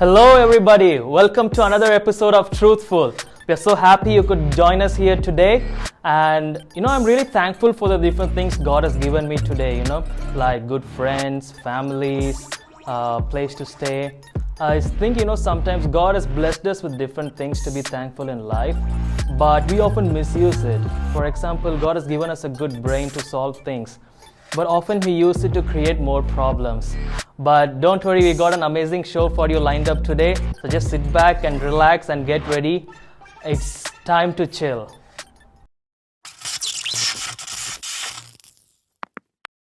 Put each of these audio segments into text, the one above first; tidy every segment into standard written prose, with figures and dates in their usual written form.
Hello everybody, welcome to another episode of TruthFool. We are so happy you could join us here today, and I'm really thankful for the different things God has given me today, like good friends, families, place to stay. I think sometimes God has blessed us with different things to be thankful in life, but we often misuse it. For example, God has given us a good brain to solve things, but often we use it to create more problems. But don't worry, we got an amazing show for you lined up today. So just sit back and relax and get ready. It's time to chill.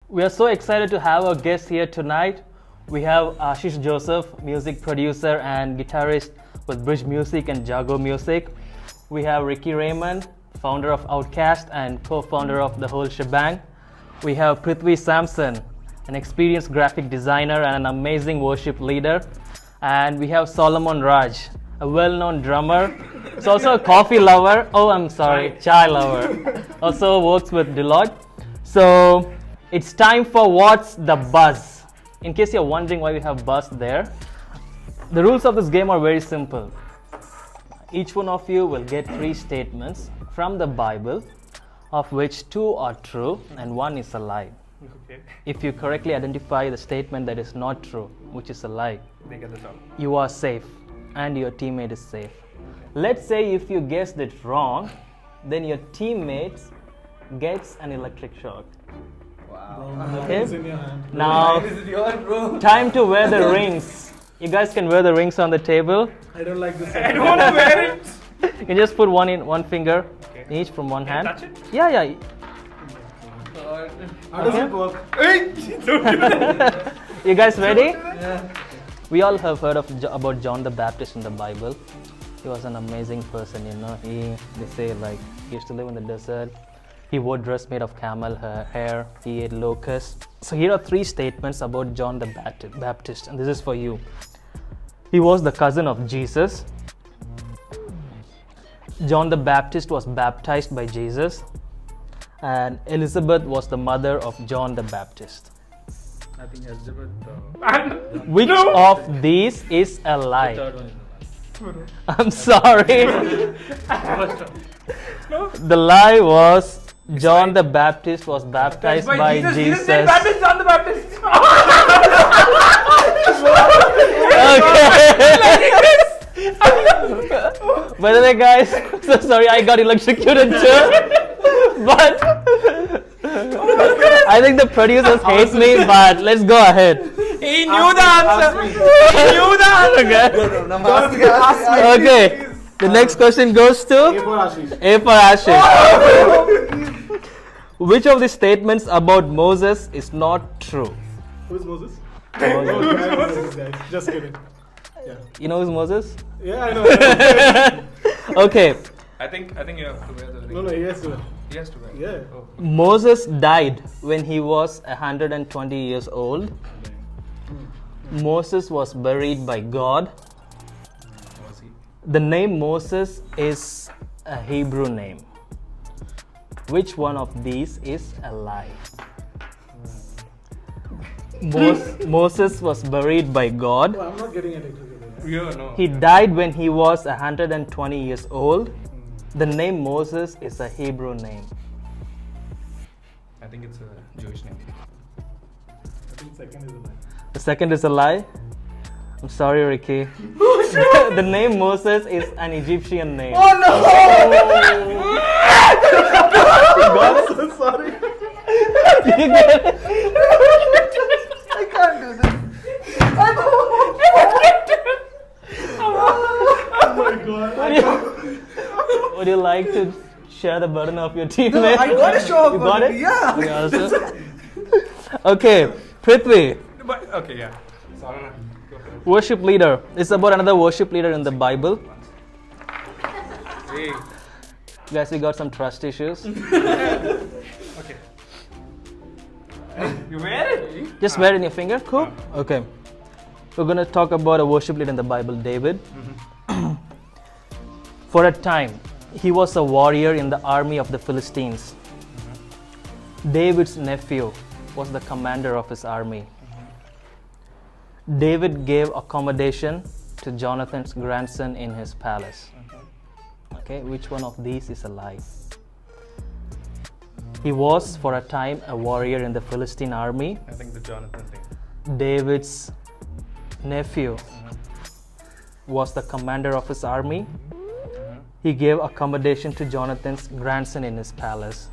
We are so excited to have our guests here tonight. We have Ashish Joseph, music producer and guitarist with Bridge Music and Jago Music. We have Raymond, founder of Outcast and co-founder of the whole shebang. We have Prithvi Solomon, an experienced graphic designer and an amazing worship leader. And we have Solomon Raj, a well-known drummer. He's also a coffee lover. Chai lover. Also works with Deloitte. So it's time for What's the Buzz? In case you're wondering why we have buzz there, the rules of this game are very simple. Each one of you will get 3 statements from the Bible, of which 2 are true and 1 is a lie. Okay. If you correctly identify the statement that is not true, which is a lie, you are safe and your teammate is safe. Let's say if you guessed it wrong, then your teammate gets an electric shock. Wow. Okay? It's in your hand. Now, time to wear the rings. You guys can wear the rings on the table. I don't like this. I don't want to wear it. You can just put one finger each from one hand. Touch it? Yeah. How does it work? You guys ready? Yeah. We all have heard about John the Baptist in the Bible. He was an amazing person, They say he used to live in the desert. He wore dress made of camel hair. He ate locusts. So here are 3 statements about John the Baptist, and this is for you. He was the cousin of Jesus. John the Baptist was baptized by Jesus, and Elizabeth was the mother of John the Baptist. I think Elizabeth. Which of these is a lie? The third one is a lie. I'm sorry. The lie was John the Baptist was baptized by Jesus. John the Baptist. Okay. By the way, guys, so sorry I got electrocuted too. But I think the producers hate me, but let's go ahead. He knew the answer. He knew the answer. Okay. The next question goes to A for Ashish. Which of the statements about Moses is not true? Who's Moses? Moses. Just kidding. Yeah. You know who's Moses? Yeah, I know. Okay. I think you have to wear the ring. No, he has to. He has to wear. Yeah. Oh. Moses died when he was 120 years old. Moses was buried by God. Was he? The name Moses is a Hebrew name. Which one of these is a lie? Moses was buried by God. Oh, I'm not getting it. Yeah, no. He died when he was 120 years old. The name Moses is a Hebrew name. I think it's a Jewish name. I think second is a lie. The second is a lie. I'm sorry, Ricky. The name Moses is an Egyptian name. Oh no! I'm so sorry. You get it? I can't do this. Oh my god. Would you like to share the burden of your teammate? I got a show. You got it? Yeah. Okay, also. Okay, Prithvi, But okay, yeah. Sorry. Go for it. worship leader. It's about another worship leader in the Bible. Hey. Guys, we got some trust issues. Okay. You wear it? Just wear it in your finger. Cool. Okay. We're going to talk about a worship leader in the Bible, David. For a time, he was a warrior in the army of the Philistines. David's nephew was the commander of his army. David gave accommodation to Jonathan's grandson in his palace. Okay, which one of these is a lie? He was for a time a warrior in the Philistine army. I think the Jonathan thing. David's nephew was the commander of his army. He gave accommodation to Jonathan's grandson in his palace.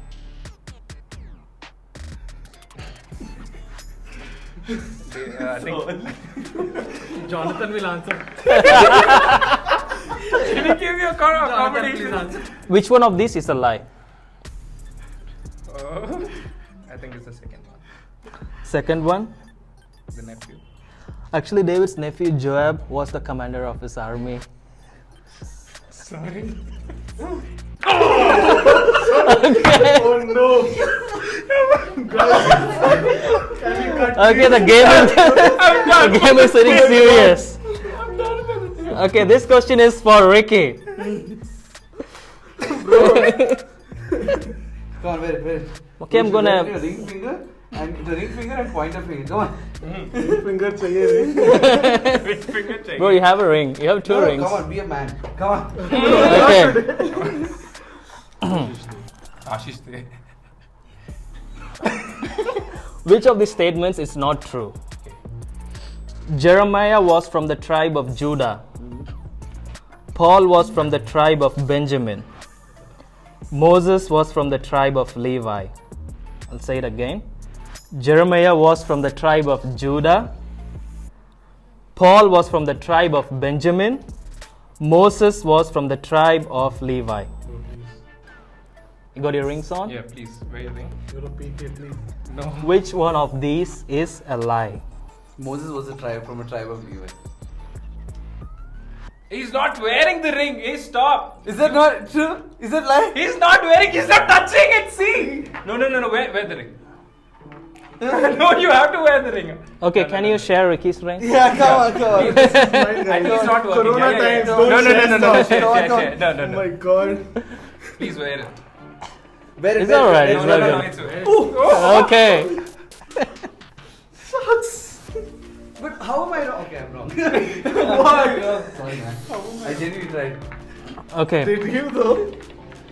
I think Jonathan will answer. Can you give me a accommodation? Which one of these is a lie? I think it's the second one. Second one? The nephew. Actually, David's nephew Joab was the commander of his army. Sorry. Oh no! Okay, the game is getting serious. Okay, this question is for Ricky. Come on, wait. Okay, I'm gonna. The ring finger and pointer finger. Come on. Finger check. Bro, you have a ring. You have two rings. Come on, be a man. Come on. Okay. Ashish there. Which of these statements is not true? Jeremiah was from the tribe of Judah. Paul was from the tribe of Benjamin. Moses was from the tribe of Levi. I'll say it again. Jeremiah was from the tribe of Judah. Paul was from the tribe of Benjamin. Moses was from the tribe of Levi. You got your rings on? Yeah, please. Where you think? You don't peek it, please. No. Which one of these is a lie? Moses was from a tribe of Levi. He's not wearing the ring. Hey, stop. Is that not true? Is that lie? He's not wearing. He's not touching it. See? No. Wear the ring. No, you have to wear the ring. Okay, No, can no, you no. share Ricky's ring? Yeah, come on. And he's not working. Corona Yeah. times, No, don't no, share share. stuff. No. Oh my god. Please wear it. It's alright, it's No, okay. it's okay. Okay. Sucks. But how am I wrong? Okay, I'm wrong. Why? Sorry, man. I genuinely tried. Okay. Did you though?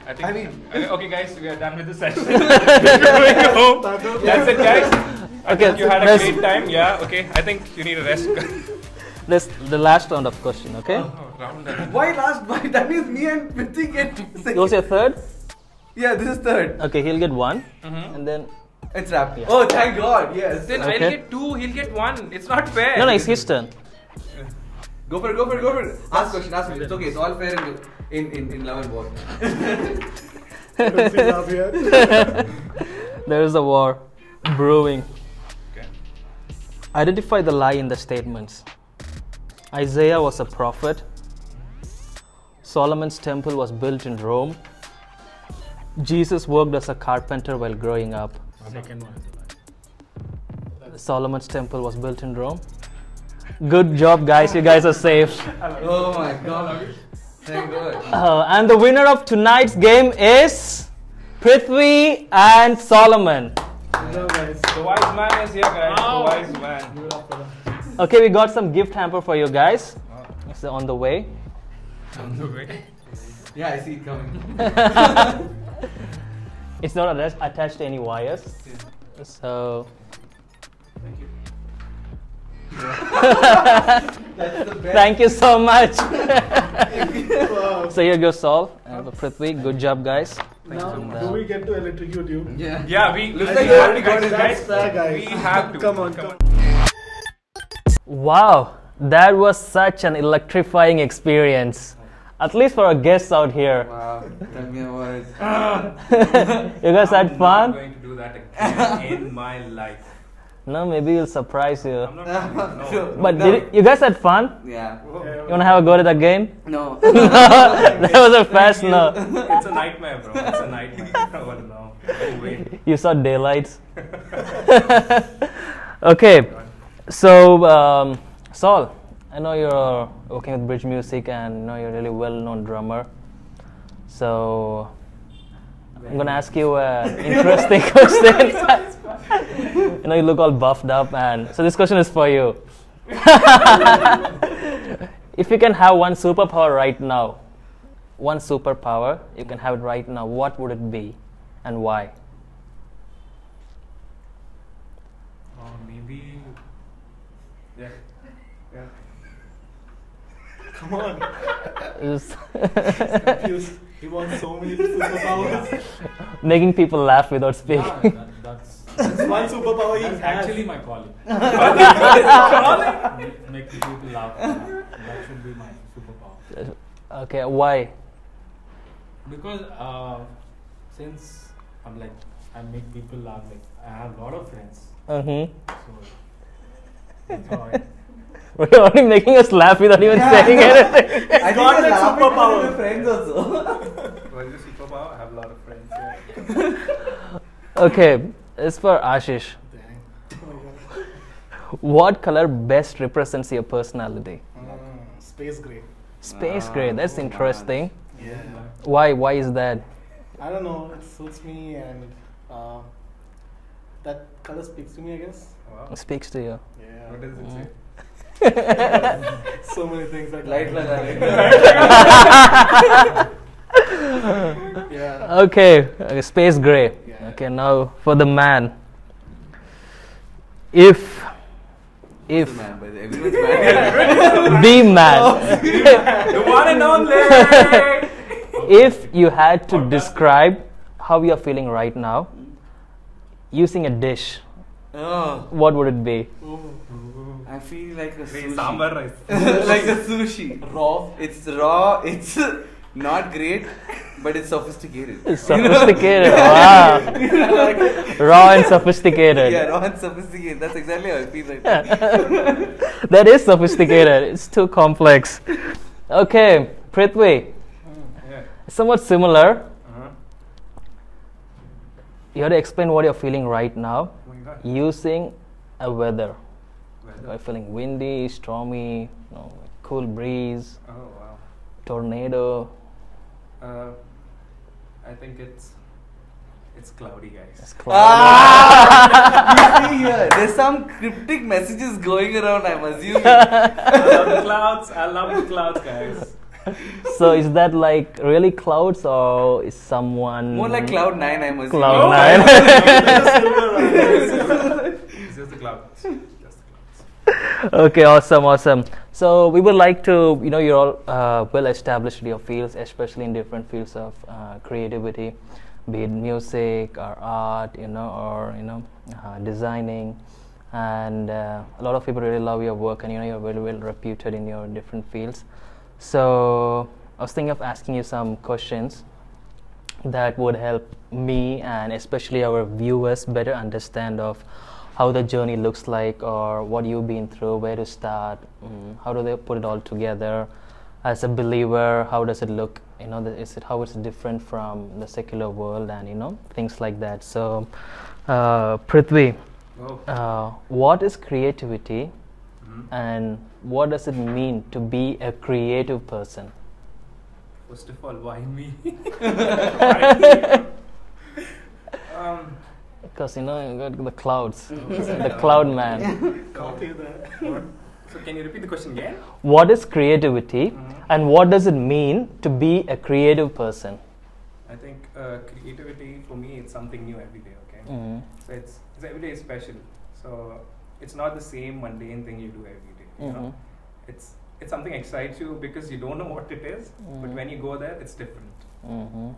I mean, okay, guys, we are done with the session. We're going home. That's it, guys. I Okay, think you had a let's- great time. Yeah, okay. I think you need a rest. This the last round of question, okay? Round that. Why last? Why? That means me and Prithvi get second. Yours your third? Yeah, this is third. Okay, he'll get one. And then It's wrapped. Yeah. Oh, thank God. Yes. Then Okay. I'll get two, he'll get one. It's not fair. no, it's his turn. Go for it. Ask question. It's okay. It's all fair in love and war. There is a war brewing. Okay. Identify the lie in the statements. Isaiah was a prophet. Solomon's temple was built in Rome. Jesus worked as a carpenter while growing up. Second one. Solomon's temple was built in Rome. Good job, guys. You guys are safe. Oh my God. Thank God. And the winner of tonight's game is Prithvi and Solomon. The wise man is here, guys. The wise man. Okay, we got some gift hamper for you guys. It's on the way. On the way. Yeah, I see it coming. It's not attached to any wires. So Thank you. thank you so much. Wow. So here goes Sol and Prithvi. Good job, guys. Now, And, do we get to electrocute you? Yeah. Yeah, we Looks we like have you already to, got it. guys. That's fair, guys. We have to. Come on. Wow, that was such an electrifying experience. At least for our guests out here. Wow. Tell me about it. You guys had I'm fun? not going to do that again in my life. No, maybe we'll surprise you. I'm not going to. No. Sure. But No. you guys had fun? Yeah. You wanna have a go at it again? No. That was a fast no. It's a nightmare, bro. It's a nightmare. Oh no. Oh, wait. You saw daylights. Okay, so Saul, I know you're working with bridge music and you know you're a really well-known drummer. So I'm gonna ask you an interesting question. You know you look all buffed up, and so this question is for you. If you can have one superpower right now, one superpower, you can have it right now, what would it be and why? Maybe. Yeah. Yeah. Come on. Is Confused. He wants so many superpowers. making people laugh without speaking. Yeah, that's One superpower he that's has. actually my calling. Making people laugh. That should be my superpower. Okay, why? Because since I'm like, I make people laugh. Like I have a lot of friends. Mm-hmm. So that's how I. You're only making us laugh without even saying anything. I got think that you're laughing superpower. with your friends also. What is the superpower? I have a lot of friends. Yeah. Okay, it's for Ashish. What color best represents your personality? Space gray. Space gray, that's interesting. Yeah. Why is that? I don't know. It suits me, and that color speaks to me, I guess. Wow. It speaks to you. Yeah. What does it say? So many things like Light that. Yeah. Okay, space gray. Yeah. Okay, now for the man. If Everyone's man. the man, The one and only. if you had to describe how you are feeling right now using a dish, Oh, what would it be? I feel like a sushi. Sambar rice. Like a sushi. Raw. It's raw, it's not great, but it's sophisticated. It's sophisticated. Wow. Raw and sophisticated. Yeah, raw and sophisticated. That's exactly how I feel right now. That is sophisticated. It's too complex. Okay, Prithvi, Yeah. somewhat similar. Uh-huh. You have to explain what you're feeling right now Oh my God. using a weather. Weather. You're feeling windy, stormy, cool breeze, Oh wow. tornado. I think it's cloudy, guys. It's cloudy. You see here, there's some cryptic messages going around, I'm assuming. I love the clouds, guys. So is that like really clouds or is someone More like Cloud 9, I'm assuming. Cloud Oh, nine? It's just the clouds. Just the clouds. Okay, awesome. So we would like to, you're all well established in your fields, especially in different fields of creativity, be it music or art, or designing, and a lot of people really love your work, and you're very well reputed in your different fields. So I was thinking of asking you some questions that would help me and especially our viewers better understand of how the journey looks like, or what you've been through, where to start, how do they put it all together. As a believer, how does it look? How it's different from the secular world, and things like that. So, Prithvi, Oh. what is creativity, Mhm. and what does it mean to be a creative person? First of all, why me? Because you got the clouds, the cloud man. Copy that. So can you repeat the question again? What is creativity, Mhm. and what does it mean to be a creative person? I think creativity for me it's something new every day. Okay, Mm. so it's every day is special. So it's not the same mundane thing you do every day. You know, it's something excites you because you don't know what it is, but when you go there, it's different.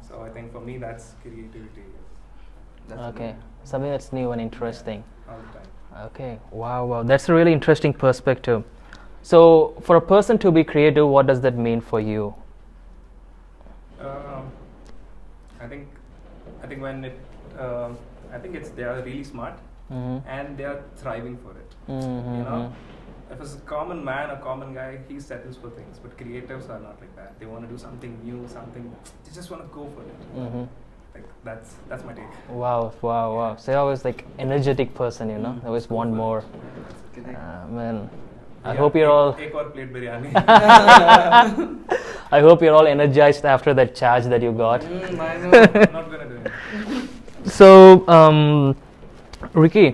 So I think for me that's creativity Okay, something that's new and interesting. all the time. Okay, wow, that's a really interesting perspective. So, for a person to be creative, what does that mean for you? I think when I think they are really smart and they are thriving for it. You know, if it's a common man, a common guy, he settles for things. But creatives are not like that. They want to do something new, they just want to go for it. Like that's my take. Wow. So you're always like energetic person, always want more. Man, I hope you're all. Ek aur plate biryani. I hope you're all energized after that charge that you got. I know. I'm not gonna do it. So, Ricky,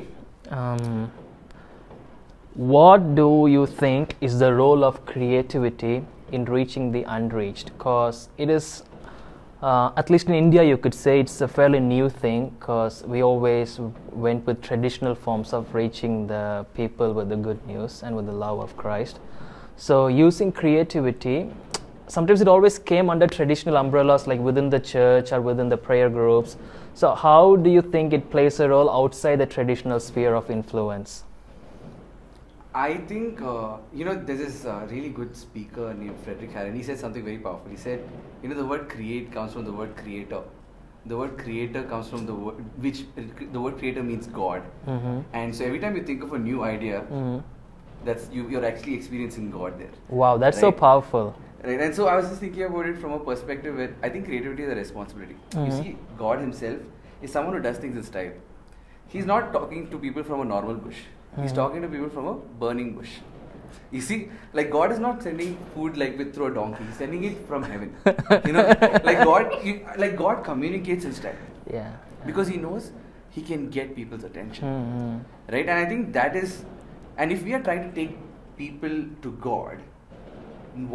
What do you think is the role of creativity in reaching the unreached? Because it is, at least in India, you could say it's a fairly new thing, because we always went with traditional forms of reaching the people with the good news and with the love of Christ. So using creativity, sometimes it always came under traditional umbrellas, like within the church or within the prayer groups. So how do you think it plays a role outside the traditional sphere of influence? I think, there's this really good speaker named Frederick Harron. He said something very powerful. He said, the word create comes from the word creator. The word creator comes from the word, the word creator means God. Mm-hmm. And so every time you think of a new idea, Mm-hmm. that's you're actually experiencing God there. Wow, that's so Right. powerful. Right, and so I was just thinking about it from a perspective where I think creativity is a responsibility. You Mhm. see, God Himself is someone who does things in style. He's not talking to people from a normal bush. He's Mhm. talking to people from a burning bush. You see, like God is not sending food like through a donkey. He's sending it from heaven. Like God communicates in style Yeah. because He knows He can get people's attention. Mm-hmm. Right, and I think that is, and if we are trying to take people to God,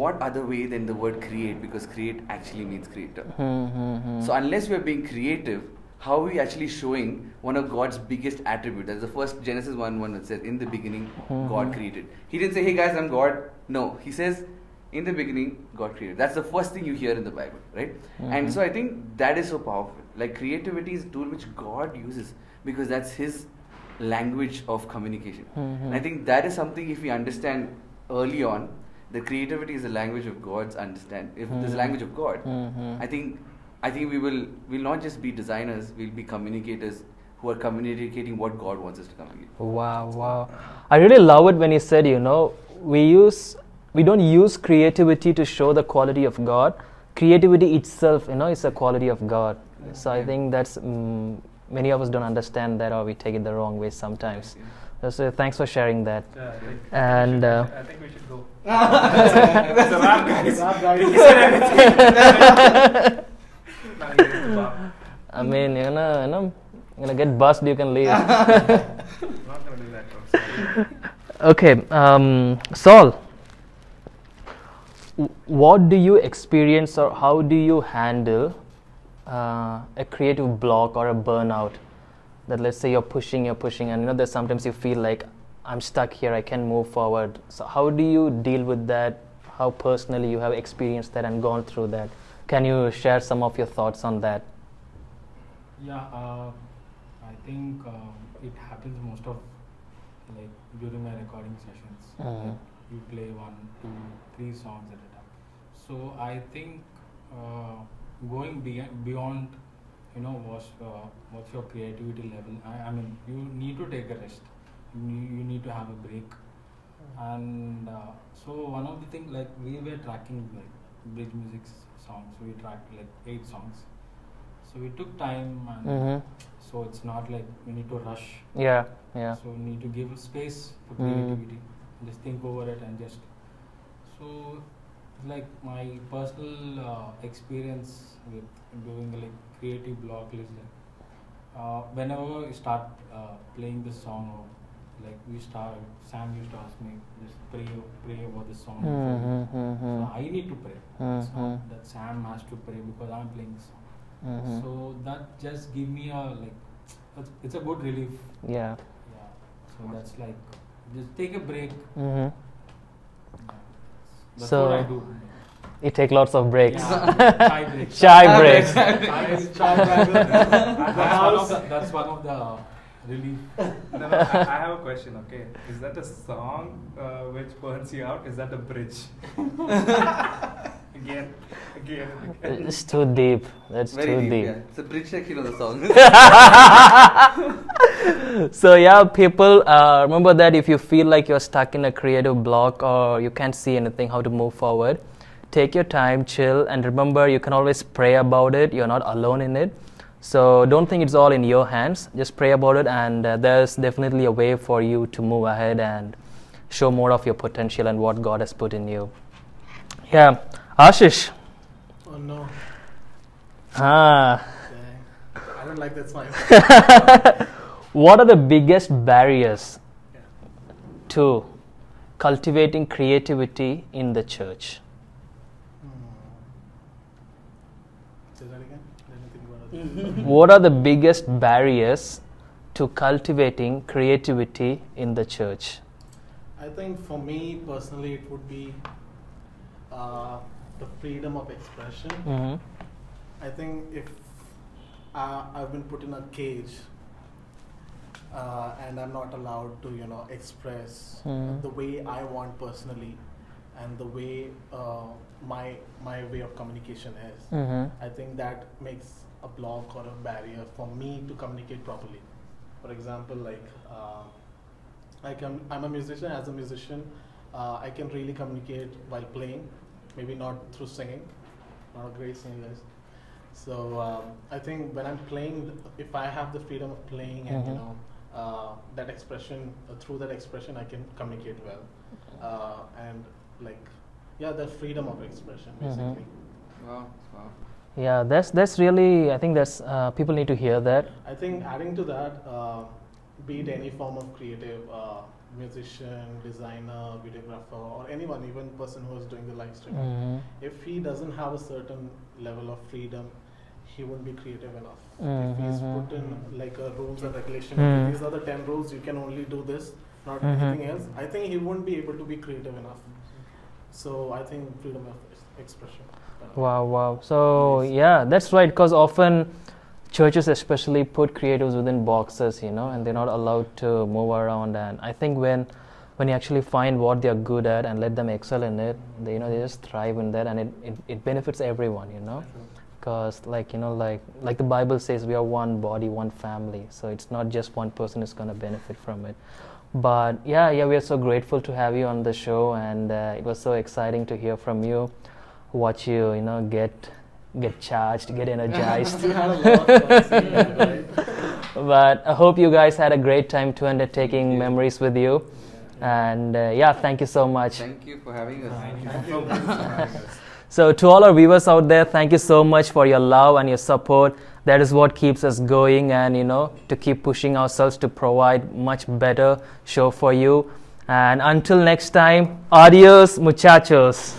what other way than the word create, because create actually means creator. Mm-hmm. So unless we are being creative, how are we actually showing one of God's biggest attributes? That's the first Genesis 1:1 that says, in the beginning God created. He didn't say, hey guys, I'm God. No, He says, in the beginning God created. That's the first thing you hear in the Bible, right? And so I think that is so powerful. Like creativity is a tool which God uses because that's His language of communication. And I think that is something, if we understand early on, the creativity is the language of God's understand. If there's a language of God, I think we'll not just be designers, we'll be communicators who are communicating what God wants us to communicate. Wow. I really love it when he said, we don't use creativity to show the quality of God. Creativity itself, is a quality of God. So I think that's, many of us don't understand that, or we take it the wrong way sometimes. So thanks for sharing that. And I think we should go. It's a rap, guys. He said everything. Now he gets the bar. I mean, you're gonna get buzzed, you can leave. I'm not gonna do that. Sorry. Okay, Saul, what do you experience, or how do you handle a creative block or a burnout? That, let's say you're pushing, and there's sometimes you feel like, I'm stuck here, I can't move forward. So how do you deal with that? How personally you have experienced that and gone through that? Can you share some of your thoughts on that? Yeah, I think it happens most of like during my recording sessions. Mhm. Like you play 1, 2, 3 songs at a time. So I think going beyond, what's your creativity level? I mean, you need to take a rest. You need to have a break. And so one of the things, like we were tracking like bridge music songs. We tracked like 8 songs. So we took time, and so it's not like we need to rush. Yeah. So we need to give space for creativity. Just think over it and just. So, like my personal experience with doing like creative block is like whenever we start playing the song, or like Sam used to ask me, just pray about the song. So I need to pray. It's not that Sam has to pray because I'm playing the song. So that just give me it's a good relief. Yeah. So that's like, just take a break. That's So- what I do. You take lots of breaks. Yeah, chai breaks. Chai breaks. That's one of the relief. No, I have a question, okay? Is that a song which burns you out? Is that a bridge? Again. It's too deep. That's Very too deep, deep. yeah. It's a bridge section of the song. So yeah, people, remember that if you feel like you're stuck in a creative block or you can't see anything how to move forward, take your time, chill, and remember you can always pray about it. You're not alone in it. So don't think it's all in your hands. Just pray about it, and there's definitely a way for you to move ahead and show more of your potential and what God has put in you. Yeah, Ashish. Oh no. Ah. Dang. I don't like that smile. What are the biggest barriers to cultivating creativity in the church? Say that again. Let me think about it. What are the biggest barriers to cultivating creativity in the church? I think for me personally, it would be the freedom of expression. Mm-hmm. I think if I've been put in a cage and I'm not allowed to, express the way I want personally and the way my way of communication is, I think that makes a block or a barrier for me to communicate properly. For example, I'm a musician. As a musician, I can really communicate while playing, maybe not through singing, not a great singer. So I think when I'm playing, if I have the freedom of playing and that expression, through that expression I can communicate well, and the freedom of expression basically. Wow. Yeah, that's really, I think that's people need to hear that. I think adding to that, be it any form of creative, musician, designer, videographer, or anyone, even person who is doing the live streaming, if he doesn't have a certain level of freedom, he won't be creative enough. If he's put in a rules and regulation, okay, these are the 10 rules, you can only do this, not anything else, I think he won't be able to be creative enough. So I think freedom of expression. Wow. So yeah, that's right, because often churches especially put creatives within boxes, and they're not allowed to move around. And I think when you actually find what they're good at and let them excel in it, they just thrive in that, and it benefits everyone, because like the Bible says, we are one body, one family. So it's not just one person is going to benefit from it. But yeah, we are so grateful to have you on the show, and it was so exciting to hear from you, watch you, get charged, get energized. We had a lot of fun seeing that, right? But I hope you guys had a great time too, and taking memories with you. And thank you so much. Thank you for having us. Thank you so much for having us. So to all our viewers out there, thank you so much for your love and your support. That is what keeps us going, and to keep pushing ourselves to provide much better show for you. And until next time, adios muchachos.